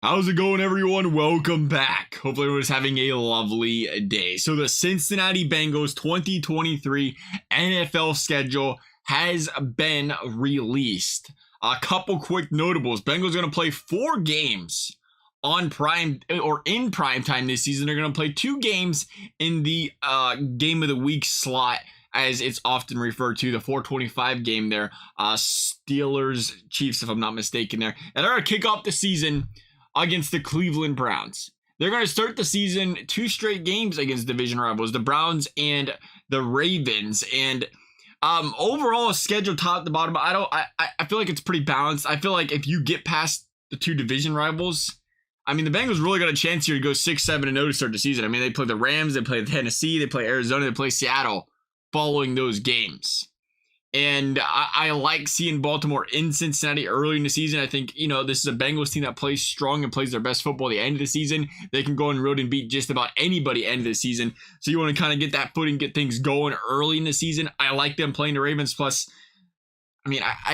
How's it going, everyone? Welcome back. Hopefully everyone's having a lovely day. So the Cincinnati Bengals 2023 NFL schedule has been released. A couple quick notables. Bengals are going to play 4 games on prime or in prime time this season. They're going to play 2 games in the game of the week slot, as it's often referred to, the 425 game there. Steelers, Chiefs, if I'm not mistaken there. And they're going to kick off the season against the Cleveland Browns. They're going to start the season 2 straight games against division rivals, the Browns and the Ravens. And overall, schedule top to bottom, I feel like it's pretty balanced. I feel like if you get past the 2 division rivals, I mean, the Bengals really got a chance here to go 6-7-0 to start the season. I mean, they play the Rams, they play Tennessee, they play Arizona, they play Seattle following those games. And I like seeing Baltimore in Cincinnati early in the season. I think, this is a Bengals team that plays strong and plays their best football at the end of the season. They can go on the road and beat just about anybody at the end of the season. So you want to kind of get that footing, get things going early in the season. I like them playing the Ravens. Plus, I mean, I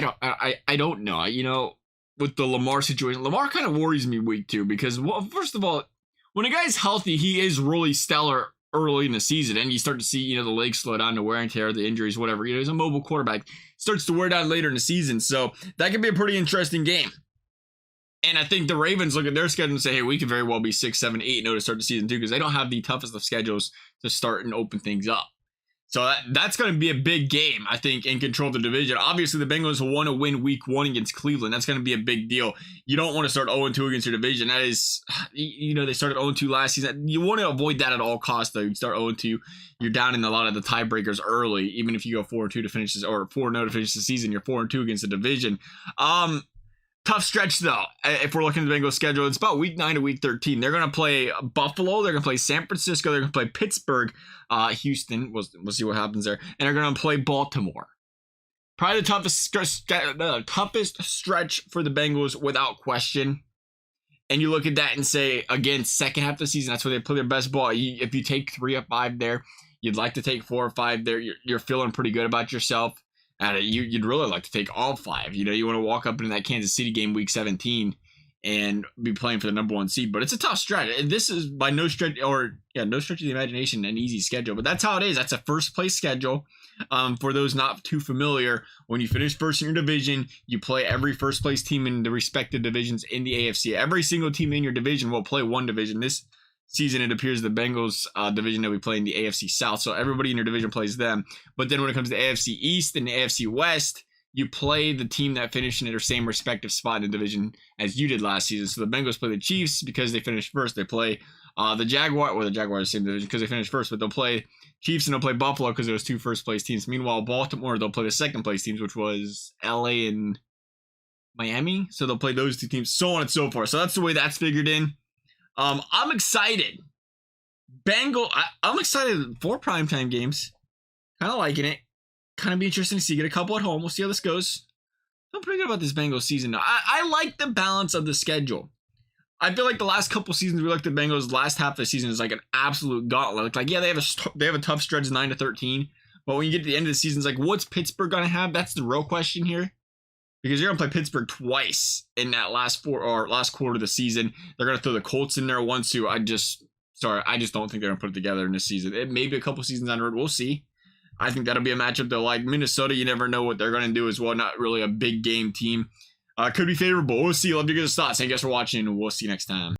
don't know. With the Lamar situation, Lamar kind of worries me week 2 because, well, first of all, when a guy's healthy, he is really stellar early in the season, and you start to see, the legs slow down, the wear and tear, the injuries, whatever. He's a mobile quarterback. Starts to wear down later in the season, so that could be a pretty interesting game. And I think the Ravens look at their schedule and say, hey, we could very well be 6-7-8-0 to start the season too, because they don't have the toughest of schedules to start and open things up. So that's going to be a big game, I think, in control of the division. Obviously, the Bengals will want to win week 1 against Cleveland. That's going to be a big deal. You don't want to start 0-2 against your division. That is, they started 0-2 last season. You want to avoid that at all costs, though. You start 0-2, you're down in a lot of the tiebreakers early. Even if you go 4-2 to finish this, or 4-0 to finish the season, you're 4-2 against the division. Tough stretch, though, if we're looking at the Bengals schedule. It's about week 9 to week 13. They're going to play Buffalo. They're going to play San Francisco. They're going to play Pittsburgh, Houston. We'll see what happens there. And they're going to play Baltimore. Probably the toughest stretch for the Bengals without question. And you look at that and say, again, second half of the season, that's where they play their best ball. If you take 3 of 5 there, you'd like to take 4 or 5 there. You're feeling pretty good about yourself. You'd really like to take all 5. You want to walk up into that Kansas City game week 17 and be playing for the number 1 seed. But it's a tough stretch. This is by no stretch of the imagination an easy schedule. But that's how it is. That's a first place schedule. For those not too familiar, when you finish first in your division, you play every first place team in the respective divisions in the AFC. Every single team in your division will play one division. This season, it appears the Bengals division that we play in the AFC South, so everybody in your division plays them. But then when it comes to the AFC East and the AFC West, you play the team that finished in their same respective spot in the division as you did last season. So the Bengals play the Chiefs because they finished first. They play the Jaguars are the same division because they finished first, but they'll play Chiefs and they'll play Buffalo because there was 2 first place teams. Meanwhile, Baltimore, they'll play the second place teams, which was LA and Miami. So they'll play those 2 teams, so on and so forth. So that's the way that's figured in. I'm excited. I'm excited for primetime games. Kind of liking it. Kind of be interesting to see. Get a couple at home. We'll see how this goes. I'm pretty good about this Bengals season now. I like the balance of the schedule. I feel like the last couple seasons we looked at Bengals, last half of the season is like an absolute gauntlet. Like, yeah, they have a tough stretch 9 to 13, but when you get to the end of the season, it's like, what's Pittsburgh gonna have? That's the real question here. Because you're going to play Pittsburgh twice in that last quarter of the season. They're going to throw the Colts in there once too. I just don't think they're going to put it together in this season. It may be a couple seasons on the road. We'll see. I think that'll be a matchup though. Like Minnesota, you never know what they're going to do as well. Not really a big game team. Could be favorable. We'll see. Love to get your thoughts. Thank you guys for watching, and we'll see you next time.